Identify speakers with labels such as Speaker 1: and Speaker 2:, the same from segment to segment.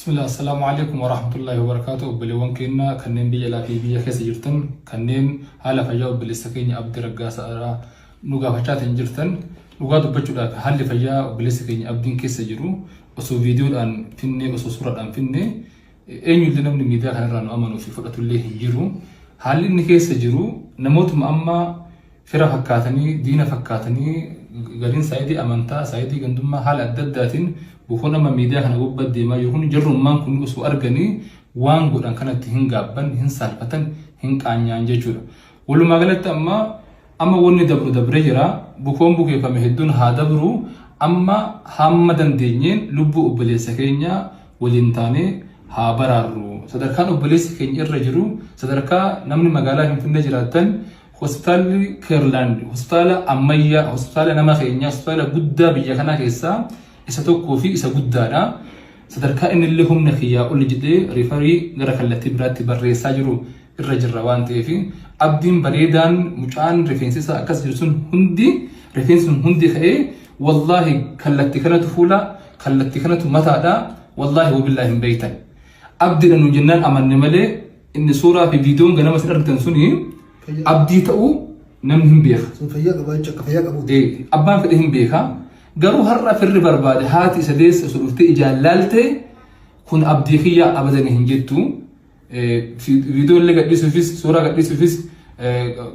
Speaker 1: بسم الله السلام عليكم ورحمة الله وبركاته. بلوان كنا كنن بيجلا في بيجا كيس جرتن كنن هلا فجاء بلسكين عبد الرجاس أرا نوجا فجات جرتن نوجا دبتشو ده هل فجاء بلسكين عبدين كيس جرو أسو فيديو الآن فيني أسو صورة الآن فيني أين يلنا من الميديا هنران أمانو في فرقة اللي جرو هل إن كيس جرو نموت مأما فرا فكاتني دينا فكاتني قالين سعيدي أمانتا سعيدي قندما هل أدداتين بكون أما ميديا هنا قبض ما يكون جرّم ما نكون أسو أرجعني وان قران كانت هنجابن هنسالفتن هنك عنيان ججورا ولو ما قلت أما وني دبر جرا بكون بكي فمهدون هذا برو أما حمدن دينين لبو أبليس كينيا ولينتاني هابرارو صدركان أبليس كينيا الرجرو صدركا نمني مقالة هم في النجراتن هوسبيتال كيرلاند هوسبيتال أمية هوسبيتال نما كينيا هوسبيتال بودا بيجانا كيسا isa tokko fi isa guddaadha sadarkaa inni illee humna kiyyaa ol jedhee rifarii gara kallattii biraatti barreessaa jiru irra jirra waan ta'eef abdiin bareedaan mucaan rifeensi isaa akkas jiru sun hundi rifeensi sun hundi ka'ee wallahi kallattii kanatu fuula kallattii kanatu mataadha wallahi wabillahi hin beeytan abdiidha nu jennaan amanne malee inni suuraa fi viidiyoon ganama isin argitan suni abdii ta'uu namni hin beeka sun fayyaa qabu abbaan fedhe hin beeka garuu har'a firri barbaade haati isa deessa sudufte ijaallalte kun abdii kiyya abadan hin jettu viidiyoo illee gadhiisuufis suuraa gadhiisuufis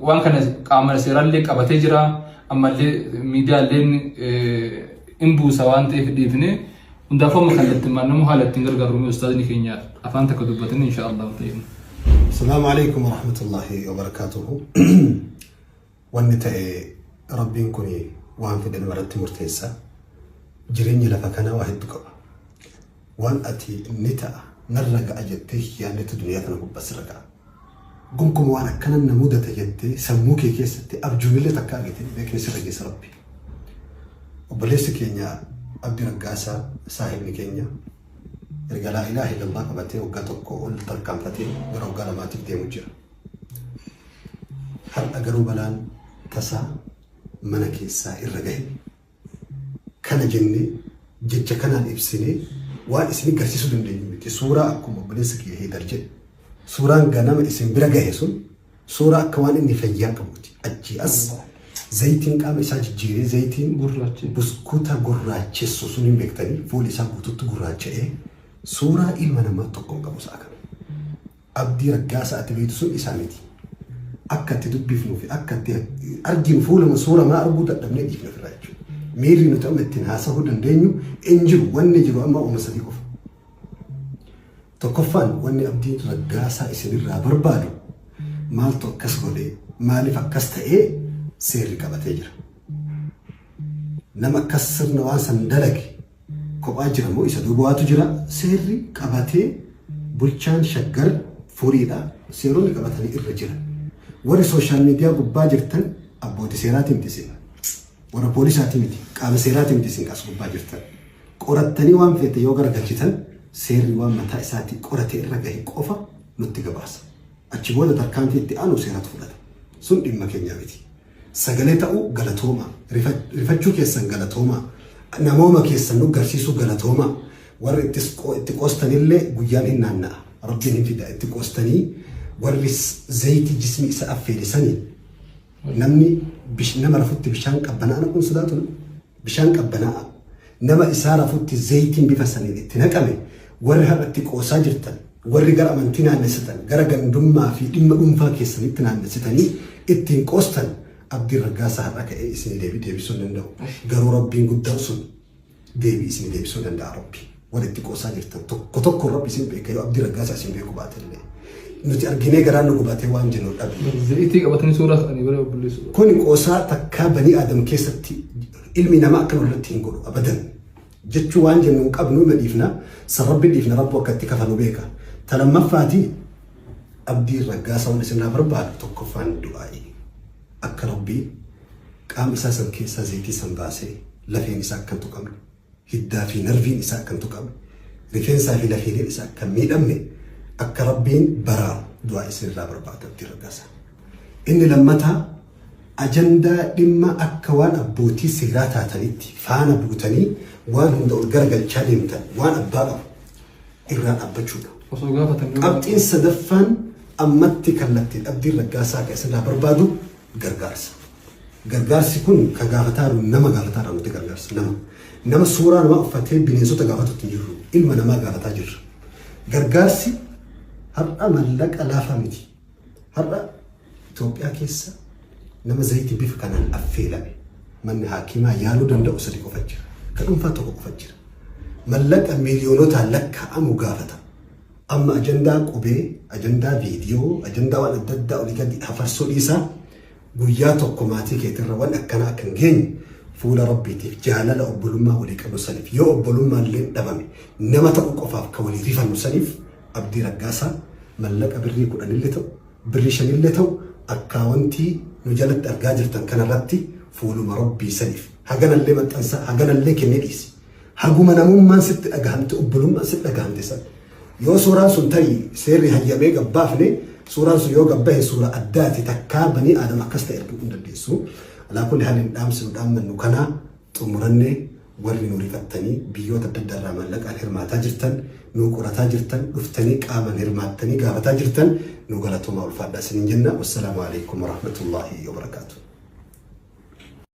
Speaker 1: waan kana qaama seeraallee qabatee jira ammallee miidiyaaleen imbuusa waan ta'eef dhiifne hundaafuu amma kallattiin maannamu haala ittiin gargaaruu ustaadni keenya afaan takka dubbatan insha Allah ta'ala.
Speaker 2: Assalaamu alaykum wa rahmatullahi wa barakatuhu. Wanni ta'e rabbiin kuni waan fedhan maratti murteessa jireenyi lafa kanaa waa hedduu qaba waan ati ni ta'a narra ga'a jettee yaadnetu duniyaa kana gubbas irra ga'a gonkumaa waan akkana na mudata jettee sammuu kee keessatti abjuunillee takka argite beekni sirra geessa rabbi obboleessi keenya Abdii Raggaasaa saahibni keenya erga laa ilaaha illallah qabatee waggaa tokko ol tarkaanfatee gara waggaa lamaatiif deemu jira har'a garuu balaan tasaa mana keessaa irra gahe kana jenne jecha kanaan ibsine waan isin garsiisuu dandeenyu miti suuraa akkuma obboleessa kee Heedar jedhe suuraan ganama isin bira gahe sun suuraa akka waan inni fayyaa qabuuti achi as zayitiin qaama isaa jijjiiree zayitiin buskuuta gurraachessu sun hin beektanii fuulli isaa guutuutti gurraacha'ee suuraa ilma namaa tokko hin qabu sa'a kana Abdii Raggaasaa ati beektu sun isaa miti akka itti dubbifnuu fi akka itti arginu fuulama suura maa arguu dadhabnee dhiifna firraa jechuudha. Miirri nuti amma ittiin haasa'uu dandeenyu hin jiru wanni jiru amma uuma sadii qofa. Tokkoffaan wanni Abdii Raggaasaa isinirraa barbaadu maaltu akkas godhee maaliif akkas ta'ee seerri qabatee jira. Nama akkas sirna waan san dalage kophaa jira moo isa duubaatu jira seerri qabatee bulchaan shaggar furiidha seeronni qabatanii irra jira. warri social media gubbaa jirtan abbooti seeraati miti sin warra poolisaati miti qaama seeraati miti sin as gubbaa jirtan qorattanii waan fete yoo garagalchitan seerri waan mataa isaati qoratee irra gahe qofa nutti gabaasa achi booda tarkaanfii itti aanu seeratu fudhata sun dhimma keenya miti sagalee ta'uu galatooma rifachuu keessan galatooma namooma keessan nu garsiisuu galatooma warri itti qoostanillee guyyaan hin naanna'a rabbiin hin fida itti qoostanii warri zayitii jismi isa affeelisanii namni nama rafutti bishaan qabbanaa kun sodaatu bishaan qabbanaa nama isaa rafutti zayitiin bifa saniin itti naqame warri har'atti qoosaa jirtan warri gara amantii naannessitan gara gandummaa fi dhimma dhuunfaa keessanitti naannessitanii ittiin qoostan Abdii Raggaasaa har'a ka'ee isin deebisuu danda'u garuu rabbiin guddaan sun deebii isin deebisuu danda'a rabbi walitti qoosaa jirtan tokko tokko rabbi isin beeka yoo Abdii Raggaasaa isin beeku baatellee nuti arginee garaan nu gubatee waan jennu dhabe.
Speaker 1: Zayitii qabatanii suuraa ta'anii bara obboleessu.
Speaker 2: Kuni qoosaa takkaa banii aadam keessatti ilmi namaa akka nurratti hin godhu abadan. Jechuu waan jennu hin qabnu ima dhiifna sarrabbi dhiifna rabbu akka itti kafanu beeka. Talammaffaati Abdii Raggaasaa waan isin barbaadu tokkoffaan du'aa'i. Akka rabbii qaama isaa san keessaa zayitii san baasee lafeen isaa akka hin tuqamne hiddaa fi narviin isaa akka hin tuqamne rifeensaa fi lafeen isaa akka hin miidhamne akka rabbiin baraaru du'aa isinirraa barbaada Abdii Raggaasaa. Inni lammataa ajandaa dhimma akka waan abbootii seeraa taatanitti faana buutanii waan hunda ol garagalchaa deemtan waan abbaa qabu irraan dhaabbachuudha.
Speaker 1: Osoo gaafatanii
Speaker 2: Qabxiin sadaffaan ammatti kallattiin Abdii Raggaasaa keessatti barbaadu gargaarsa. Gargaarsi kun ka gaafataa nama gaafataa nuti gargaarsa nama suuraa namaa uffatee bineensota gaafatutti jirru ilma namaa gaafataa jirra. Gargaarsi har'a mallaqa laafaa miti. Har'a Itoophiyaa keessa nama zayitii bifa kanaan affeelame manni haakimaa yaaluu danda'u sadii qofa jira. Ka dhuunfaa tokko qofa jira. Mallaqa miiliyoonotaan lakkaa'amu gaafata. Amma ajandaa qubee, ajandaa viidiyoo, ajandaa waan adda addaa olii gadi hafarsoo dhiisaa guyyaa tokko maatii keetirra waan akkanaa kan geenye fuula rabbiitiif jaalala obbolummaa walii qabu saniif yoo obbolummaan illee dhabame nama ta'u qofaaf ka walii rifannu saniif Abdii Raggaasaa mallaqa birrii 10 illee ta'u birrii 5 illee ta'u akkaawwantii nu jalatti argaa jirtan kanarratti fuuluma rabbii saniif haganallee maxxansaa haganallee kennee dhiisi. Haguma namummaan sitti dhagahamte obbolummaan sitti dhagahamte san yoo suuraan sun tarii seerri hayyamee gabbaafne suuraan sun yoo gabbahe suura addaati takkaa banii aadama akkas ta'e arguu hin dandeessu. Alaa kulli haalin dhaamsinu dhaammannu kanaa xumurannee warri nu rifattanii biyyoota adda addaa irraa maallaqaan hirmaataa jirtan nu qorataa jirtan dhuftanii qaaman hirmaattanii gaafataa jirtan nu galatoomaa ulfaadhaa isiniin jenna. Wassalaamu alaikum warahmatullaahi wabarakaatuh.